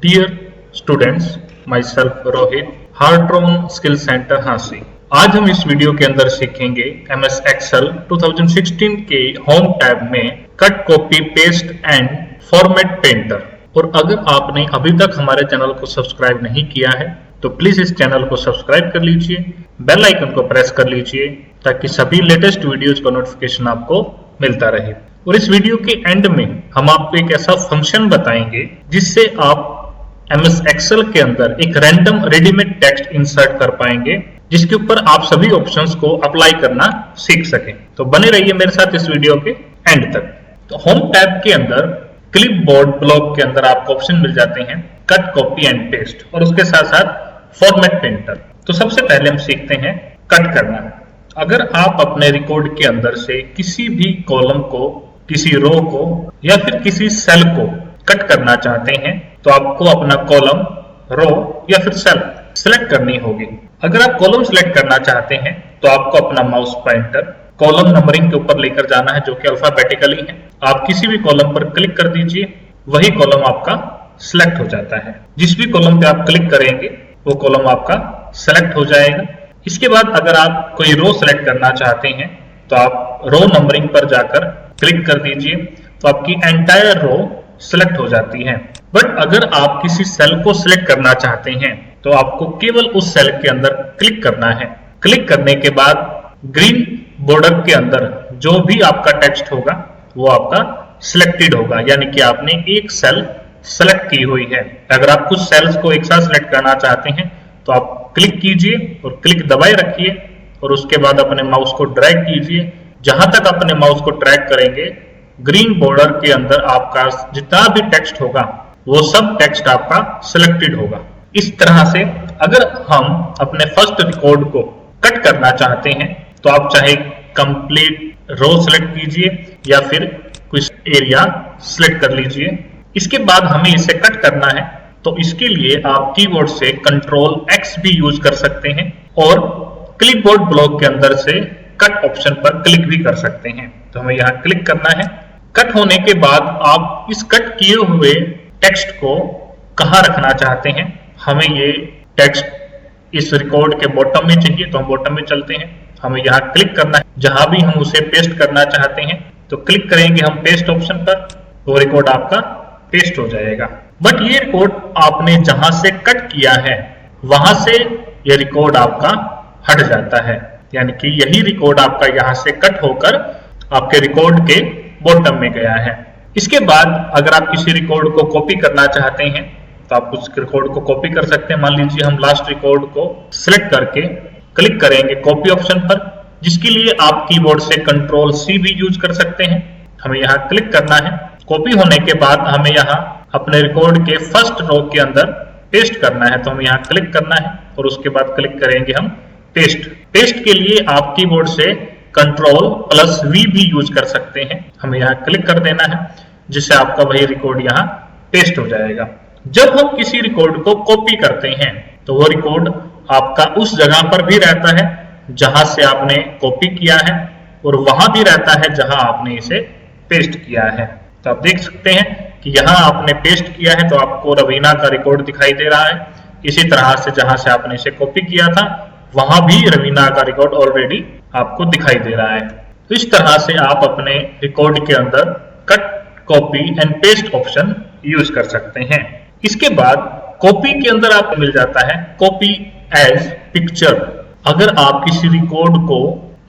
Dear students, myself Rohit, Hartron skill centre Hansi. आज हम इस वीडियो के अंदर सीखेंगे MS Excel 2016 के होम टैब में cut, copy, paste and format painter. और अगर आपने अभी तक हमारे चैनल को सब्सक्राइब नहीं किया है तो प्लीज इस चैनल को सब्सक्राइब कर लीजिए, बेल आइकन को प्रेस कर लीजिए ताकि सभी लेटेस्ट वीडियोज का नोटिफिकेशन आपको मिलता रहे। और इस वीडियो के एंड में हम आपको एक ऐसा फंक्शन बताएंगे जिससे आप MS Excel के अंदर एक रैंडम रेडीमेड टेक्स्ट इंसर्ट कर पाएंगे, जिसके ऊपर आप सभी ऑप्शंस को अप्लाई करना सीख सकें। तो बने रहिए मेरे साथ इस वीडियो के एंड तक। तो होम टैब के अंदर क्लिपबोर्ड ब्लॉक के अंदर आपको ऑप्शन मिल जाते हैं कट, कॉपी एंड पेस्ट, और उसके साथ साथ फॉर्मेट पेंटर। तो सबसे पहले हम सीखते हैं कट करना। अगर आप अपने रिकॉर्ड के अंदर से किसी भी कॉलम को, किसी रो को या फिर किसी सेल को कट करना चाहते हैं तो आपको अपना कॉलम, रो या फिर सेल सिलेक्ट करनी होगी। अगर आप कॉलम सिलेक्ट करना चाहते हैं तो आपको अपना माउस पॉइंटर कॉलम नंबरिंग के ऊपर लेकर जाना है, जो कि अल्फाबेटिकली है। आप किसी भी कॉलम पर क्लिक कर दीजिए, वही कॉलम आपका सिलेक्ट हो जाता है। जिस भी कॉलम पे आप क्लिक करेंगे वो कॉलम आपका सिलेक्ट हो जाएगा। इसके बाद अगर आप कोई रो सिलेक्ट करना चाहते हैं तो आप रो नंबरिंग पर जाकर क्लिक कर दीजिए, तो आपकी एंटायर रो सिलेक्ट हो जाती है। बट अगर आप किसी सेल को सिलेक्ट करना चाहते हैं तो आपको केवल उस सेल के अंदर क्लिक करना है। क्लिक करने के बाद ग्रीन बॉर्डर के अंदर जो भी आपका टेक्स्ट होगा वो आपका सिलेक्टेड होगा, यानी कि आपने एक सेल सेलेक्ट की हुई है। अगर आप कुछ सेल्स को एक साथ सिलेक्ट करना चाहते हैं तो आप क्लिक कीजिए और क्लिक दबाए रखिए, और उसके बाद अपने माउस को ड्रैग कीजिए। जहां तक अपने माउस को ड्रैग करेंगे, ग्रीन बॉर्डर के अंदर आपका जितना भी टेक्स्ट होगा वो सब टेक्स्ट आपका सिलेक्टेड होगा। इस तरह से अगर हम अपने फर्स्ट रिकॉर्ड को कट करना चाहते हैं तो आप चाहे कंप्लीट रो सिलेक्ट कीजिए या फिर कुछ एरिया सिलेक्ट कर लीजिए। इसके बाद हमें इसे कट करना है तो इसके लिए आप कीबोर्ड से Ctrl+X भी यूज कर सकते हैं और क्लिपबोर्ड ब्लॉक के अंदर से कट ऑप्शन पर क्लिक भी कर सकते हैं। तो हमें यहाँ क्लिक करना है। कट होने के बाद आप इस कट किए हुए टेक्स्ट को कहाँ रखना चाहते हैं। हमें ये टेक्स्ट इस रिकॉर्ड के बॉटम में चाहिए तो हम बॉटम में चलते हैं। हमें यहाँ क्लिक करना है। जहां भी हम उसे पेस्ट करना चाहते हैं तो क्लिक करेंगे हम पेस्ट ऑप्शन पर, तो रिकॉर्ड आपका पेस्ट हो जाएगा। बट ये रिकॉर्ड आपने जहां से कट किया है वहां से ये रिकॉर्ड आपका हट जाता है, यानी कि यही रिकॉर्ड आपका यहाँ से कट होकर आपके रिकॉर्ड के बॉटम में गया है। इसके बाद अगर आप किसी रिकॉर्ड को कॉपी करना चाहते हैं तो आप उस रिकॉर्ड को कॉपी कर सकते हैं। मान लीजिए हम लास्ट रिकॉर्ड को सिलेक्ट करके क्लिक करेंगे कॉपी ऑप्शन पर, जिसके लिए आप कीबोर्ड से Ctrl+C भी यूज कर सकते हैं। हमें यहाँ क्लिक करना है। कॉपी होने के बाद हमें यहाँ अपने रिकॉर्ड के फर्स्ट रो के अंदर पेस्ट करना है, तो हमें यहाँ क्लिक करना है और उसके बाद क्लिक करेंगे हम पेस्ट। पेस्ट के लिए आप कीबोर्ड से Ctrl+V भी यूज कर सकते हैं। हमें यहाँ क्लिक कर देना है, जिससे आपका वही रिकॉर्ड यहाँ पेस्ट हो जाएगा। जब हम किसी रिकॉर्ड को कॉपी करते हैं तो वो रिकॉर्ड आपका उस जगह पर भी रहता है जहां से आपने कॉपी किया है, और वहां भी रहता है जहां आपने इसे पेस्ट किया है। तो आप देख सकते हैं कि यहाँ आपने पेस्ट किया है तो आपको रवीना का रिकॉर्ड दिखाई दे रहा है। इसी तरह से जहां से आपने इसे कॉपी किया था वहां भी रवीना का रिकॉर्ड ऑलरेडी आपको दिखाई दे रहा है। तो इस तरह से आप अपने रिकॉर्ड के अंदर cut, copy and paste option use कर सकते हैं। इसके बाद कॉपी के अंदर आपको मिल जाता है कॉपी एज पिक्चर। अगर आप किसी रिकॉर्ड को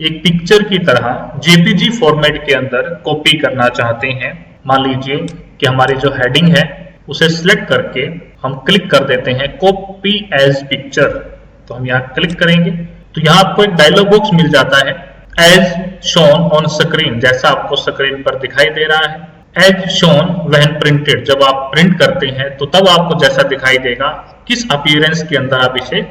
एक पिक्चर की तरह JPG फॉर्मेट के अंदर कॉपी करना चाहते हैं, मान लीजिए कि हमारी जो हेडिंग है उसे सिलेक्ट करके हम क्लिक कर देते हैं कॉपी एज पिक्चर, तो हम यहाँ क्लिक करेंगे तो यहाँ आपको एक डायलॉग बॉक्स मिल जाता है एज शोन ऑन स्क्रीन, जैसा आपको स्क्रीन पर दिखाई दे रहा है। एज शोन व्हेन प्रिंटेड, जब आप प्रिंट करते हैं तो तब आपको जैसा दिखाई देगा, किस अपीयरेंस के अंदर आप इसे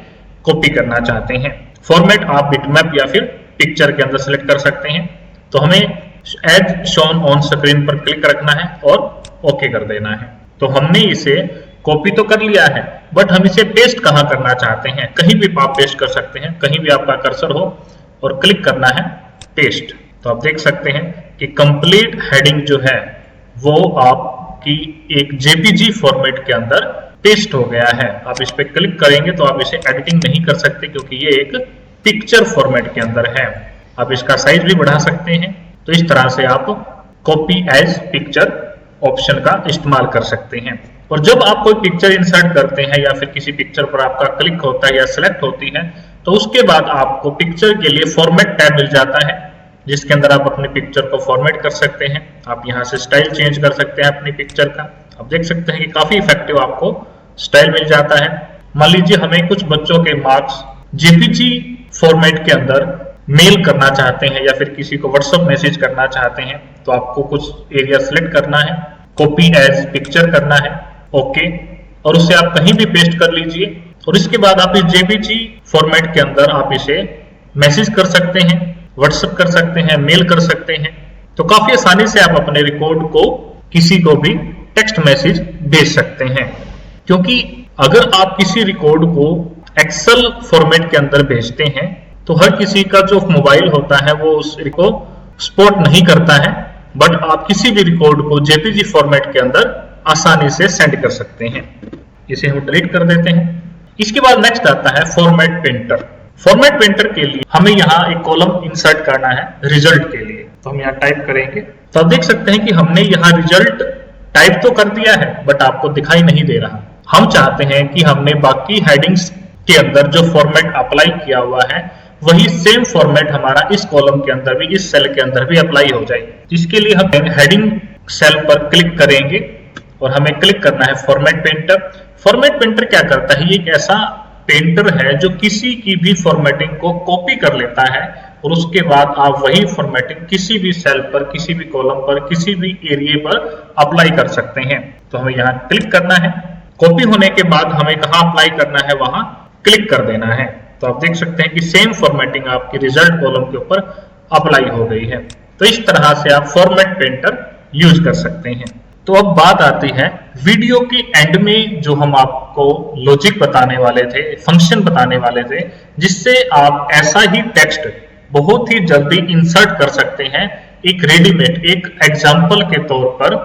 कॉपी करना चाहते हैं। फॉर्मेट आप बिटमैप या फिर पिक्चर के अंदर सिलेक्ट कर सकते हैं। तो हमें एज शोन ऑन स्क्रीन पर क्लिक रखना है और ओके कर देना है। तो हमने इसे कॉपी तो कर लिया है, बट हम इसे पेस्ट कहाँ करना चाहते हैं। कहीं भी आप पेस्ट कर सकते हैं, कहीं भी आपका कर्सर हो, और क्लिक करना है पेस्ट। तो आप देख सकते हैं कि कंप्लीट हेडिंग जो है वो आपकी एक JPG फॉर्मेट के अंदर पेस्ट हो गया है। आप इस पे क्लिक करेंगे तो आप इसे एडिटिंग नहीं कर सकते क्योंकि ये एक पिक्चर फॉर्मेट के अंदर है। आप इसका साइज भी बढ़ा सकते हैं। तो इस तरह से आप कॉपी एज पिक्चर ऑप्शन का इस्तेमाल कर सकते हैं। और जब आप कोई पिक्चर इंसर्ट करते हैं या फिर किसी पिक्चर पर आपका क्लिक होता है या सिलेक्ट होती है तो उसके बाद आपको पिक्चर के लिए फॉर्मेट टैब मिल जाता है जिसके अंदर आप अपनी पिक्चर को फॉर्मेट कर सकते हैं। आप यहाँ से स्टाइल चेंज कर सकते हैं अपनी पिक्चर का। आप देख सकते हैं कि काफी इफेक्टिव आपको स्टाइल मिल जाता है। मान लीजिए हमें कुछ बच्चों के मार्क्स जेपीजी फॉर्मेट के अंदर मेल करना चाहते हैं या फिर किसी को व्हाट्सएप मैसेज करना चाहते हैं तो आपको कुछ एरिया सिलेक्ट करना है, कॉपी एज पिक्चर करना है, ओके, और उसे आप कहीं भी पेस्ट कर लीजिए। और इसके बाद आप इस जेपीजी फॉर्मेट के अंदर आप इसे मैसेज कर सकते हैं, व्हाट्सएप कर सकते हैं, मेल कर सकते हैं। तो काफी आसानी से आप अपने रिकॉर्ड को किसी को भी टेक्स्ट मैसेज भेज सकते हैं। क्योंकि अगर आप किसी रिकॉर्ड को एक्सेल फॉर्मेट के अंदर भेजते हैं तो हर किसी का जो मोबाइल होता है वो उसको सपोर्ट नहीं करता है, बट आप किसी भी रिकॉर्ड को जेपीजी फॉर्मेट के अंदर आसानी से सेंड कर सकते हैं। इसे हम डिलीट कर देते हैं। इसके बाद नेक्स्ट आता है फॉर्मेट पेंटर। फॉर्मेट पेंटर के लिए हमें यहाँ एक कॉलम इंसर्ट करना है रिजल्ट के लिए। तो हम यहाँ टाइप करेंगे तो आप देख सकते हैं कि हमने यहाँ रिजल्ट टाइप तो कर दिया है बट आपको दिखाई नहीं दे रहा। हम चाहते हैं कि हमने बाकी हेडिंग्स के अंदर जो फॉर्मेट अप्लाई किया हुआ है वही सेम फॉर्मेट हमारा इस कॉलम के अंदर भी, इस सेल के अंदर भी अप्लाई हो जाए। इसके लिए हम हेडिंग सेल पर क्लिक करेंगे और हमें क्लिक करना है फॉर्मेट पेंटर। फॉर्मेट पेंटर क्या करता है? ये एक ऐसा पेंटर है जो किसी की भी फॉर्मेटिंग को कॉपी कर लेता है और उसके बाद आप वही फॉर्मेटिंग किसी भी सेल पर, किसी भी कॉलम पर, किसी भी एरिया पर अप्लाई कर सकते हैं। तो हमें यहाँ क्लिक करना है। कॉपी होने के बाद हमें कहाँ अप्लाई करना है वहां क्लिक कर देना है। तो आप देख सकते हैं कि सेम फॉर्मेटिंग आपकी रिजल्ट कॉलम के ऊपर अप्लाई हो गई है। तो इस तरह से आप फॉर्मेट पेंटर यूज कर सकते हैं। तो अब बात आती है वीडियो के एंड में जो हम आपको लॉजिक बताने वाले थे, फंक्शन बताने वाले थे, जिससे आप ऐसा ही टेक्स्ट बहुत ही जल्दी इंसर्ट कर सकते हैं। एक रेडीमेड, एक एग्जाम्पल के तौर पर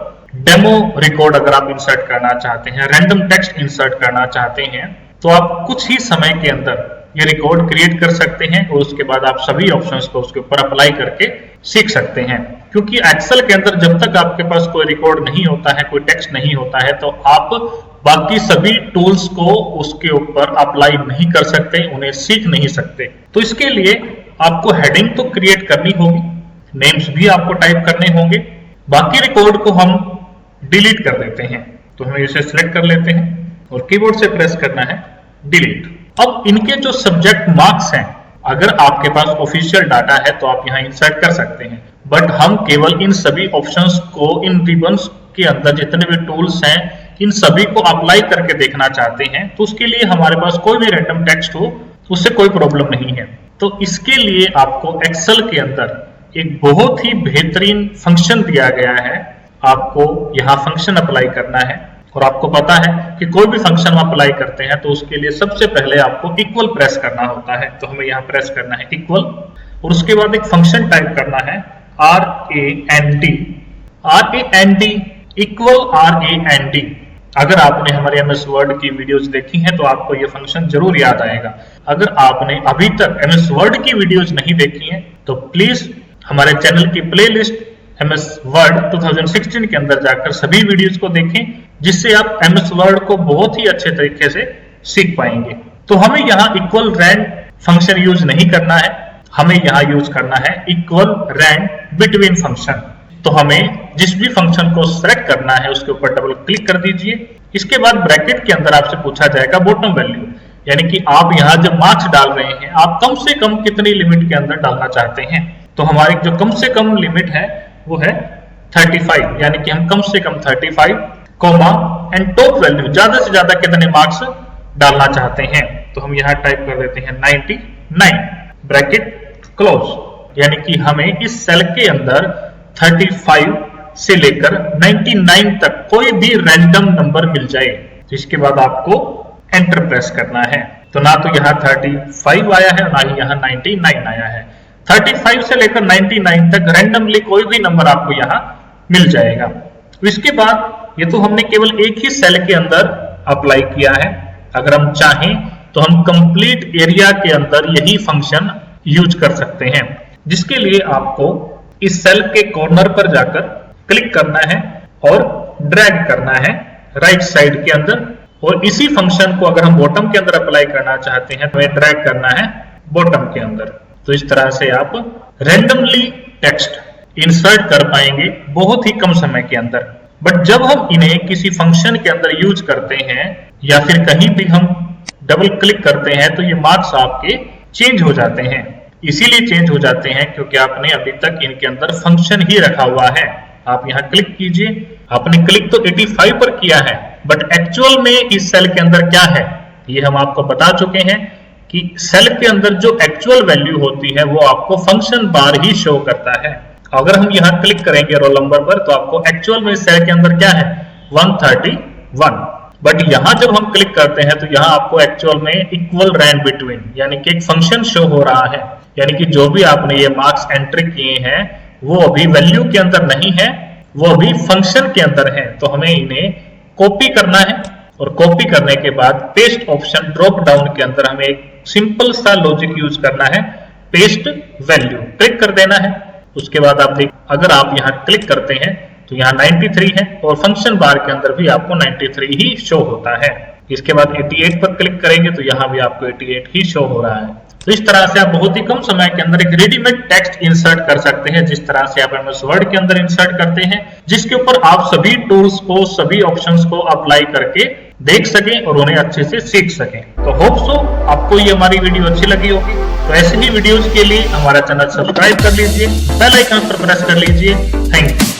डेमो रिकॉर्ड अगर आप इंसर्ट करना चाहते हैं, रैंडम टेक्स्ट इंसर्ट करना चाहते हैं तो आप कुछ ही समय के अंदर ये रिकॉर्ड क्रिएट कर सकते हैं और उसके बाद आप सभी ऑप्शंस को उसके ऊपर अप्लाई करके सीख सकते हैं। क्योंकि एक्सेल के अंदर जब तक आपके पास कोई रिकॉर्ड नहीं होता है, कोई टेक्स्ट नहीं होता है, तो आप बाकी सभी टूल्स को उसके ऊपर अप्लाई नहीं कर सकते, उन्हें सीख नहीं सकते। तो इसके लिए आपको हेडिंग तो क्रिएट करनी होगी, नेम्स भी आपको टाइप करने होंगे, बाकी रिकॉर्ड को हम डिलीट कर देते हैं। तो हम इसे सिलेक्ट कर लेते हैं और कीबोर्ड से प्रेस करना है डिलीट। अब इनके जो सब्जेक्ट मार्क्स हैं, अगर आपके पास ऑफिशियल डाटा है तो आप यहाँ इंसर्ट कर सकते हैं, बट हम केवल इन सभी ऑप्शंस को इन रिबन्स के अंदर जितने भी टूल्स हैं इन सभी को अप्लाई करके देखना चाहते हैं। तो उसके लिए हमारे पास कोई भी रैंडम टेक्स्ट हो उससे कोई प्रॉब्लम नहीं है। तो इसके लिए आपको एक्सेल के अंदर एक बहुत ही बेहतरीन फंक्शन दिया गया है। आपको यहाँ फंक्शन अप्लाई करना है और आपको पता है कि कोई भी फंक्शन हम अप्लाई करते हैं तो उसके लिए सबसे पहले आपको इक्वल प्रेस करना होता है। तो हमें यहाँ प्रेस करना है इक्वल और उसके बाद एक फंक्शन टाइप करना है RAND इक्वल RAND। अगर आपने हमारे MS वर्ड की वीडियोस देखी हैं तो आपको ये फंक्शन जरूर याद आएगा। अगर आपने अभी तक MS वर्ड की वीडियोस नहीं देखी हैं तो प्लीज हमारे चैनल की प्लेलिस्ट MS वर्ड 2016 के अंदर जाकर सभी वीडियोस को देखें, जिससे आप MS वर्ड को बहुत ही अच्छे तरीके से सीख पाएंगे। तो हमें यहाँ इक्वल रैंड फंक्शन यूज नहीं करना है, हमें यहाँ यूज करना है इक्वल रैंड बिटवीन फंक्शन। तो हमें जिस भी फंक्शन को सेलेक्ट करना है उसके ऊपर डबल क्लिक कर दीजिए। इसके बाद ब्रैकेट के अंदर आपसे पूछा जाएगा बॉटम वैल्यू, यानी कि आप यहाँ जब मार्क्स डाल रहे हैं आप कम से कम कितनी लिमिट के अंदर डालना चाहते हैं। तो हमारी जो कम से कम लिमिट है वो है 35, यानी कि हम कम से कम 35 कॉमा एंड टॉप वैल्यू ज्यादा से ज्यादा कितने मार्क्स डालना चाहते हैं। तो हम यहाँ टाइप कर देते हैं 99 ब्रैकेट क्लोज, यानी कि हमें इस सेल के अंदर 35 से लेकर 99 तक कोई भी रैंडम नंबर मिल जाए। तो इसके बाद आपको एंटर प्रेस करना है। तो ना तो यहाँ 35 आया है ना ही यहाँ 99 आया है। 35 से लेकर 99 तक रैंडमली कोई भी नंबर आपको यहाँ मिल जाएगा। इसके बाद ये तो हमने केवल एक ही सेल के अंदर अप्लाई किया है। अगर हम चाहें तो हम कंप्लीट एरिया के अंदर यही फंक्शन यूज कर सकते हैं, जिसके लिए आपको इस सेल के कॉर्नर पर जाकर क्लिक करना है और ड्रैग करना है राइट साइड के अंदर, और इसी फंक्शन को अगर हम बॉटम के अंदर अप्लाई करना चाहते हैं तो हमें ड्रैग करना है बॉटम के अंदर। तो इस तरह से आप रैंडमली टेक्स्ट इंसर्ट कर पाएंगे बहुत ही कम समय के अंदर। बट जब हम इन्हें किसी फंक्शन के अंदर यूज करते हैं या फिर कहीं भी हम डबल क्लिक करते हैं तो ये मार्क्स आपके चेंज हो जाते हैं। इसीलिए चेंज हो जाते हैं क्योंकि आपने अभी तक इनके अंदर फंक्शन ही रखा हुआ है। आप यहाँ क्लिक कीजिए, आपने क्लिक तो 85 पर किया है, बट एक्चुअल में इस सेल के अंदर क्या है ये हम आपको बता चुके हैं कि सेल के अंदर जो एक्चुअल वैल्यू होती है वो आपको फंक्शन बार ही शो करता है। अगर हम यहाँ क्लिक करेंगे रोल नंबर पर तो आपको एक्चुअल में सेल के अंदर क्या है 131, बट यहाँ जब हम क्लिक करते हैं तो यहाँ आपको एक्चुअल में इक्वल रैंड बिटवीन यानी कि एक फंक्शन शो हो रहा है, यानी कि जो भी आपने ये मार्क्स एंट्री किए हैं वो अभी वैल्यू के अंदर नहीं है, वो अभी फंक्शन के अंदर है। तो हमें इन्हें कॉपी करना है और कॉपी करने के बाद पेस्ट ऑप्शन ड्रॉप डाउन के अंदर हमें एक सिंपल सा लॉजिक यूज करना है, पेस्ट वैल्यू क्लिक कर देना है। उसके बाद आप देख अगर आप यहाँ क्लिक करते हैं तो यहाँ 93 है और फंक्शन बार के अंदर भी आपको 93 ही शो होता है। इसके बाद 88 पर क्लिक करेंगे तो यहाँ भी आपको 88 ही शो हो रहा है। तो इस तरह से आप बहुत ही कम समय के अंदर एक रेडीमेड टेक्स्ट इंसर्ट कर सकते हैं, जिस तरह से आप एमएस वर्ड के अंदर इंसर्ट करते हैं, जिसके ऊपर आप सभी टूल्स को सभी ऑप्शंस को अप्लाई करके देख सकें और उन्हें अच्छे से सीख सकें। तो होप सो आपको ये हमारी वीडियो अच्छी लगी होगी। तो ऐसे ही वीडियोस के लिए हमारा चैनल सब्सक्राइब कर लीजिए, बेल आइकन पर प्रेस कर लीजिए। Thank you.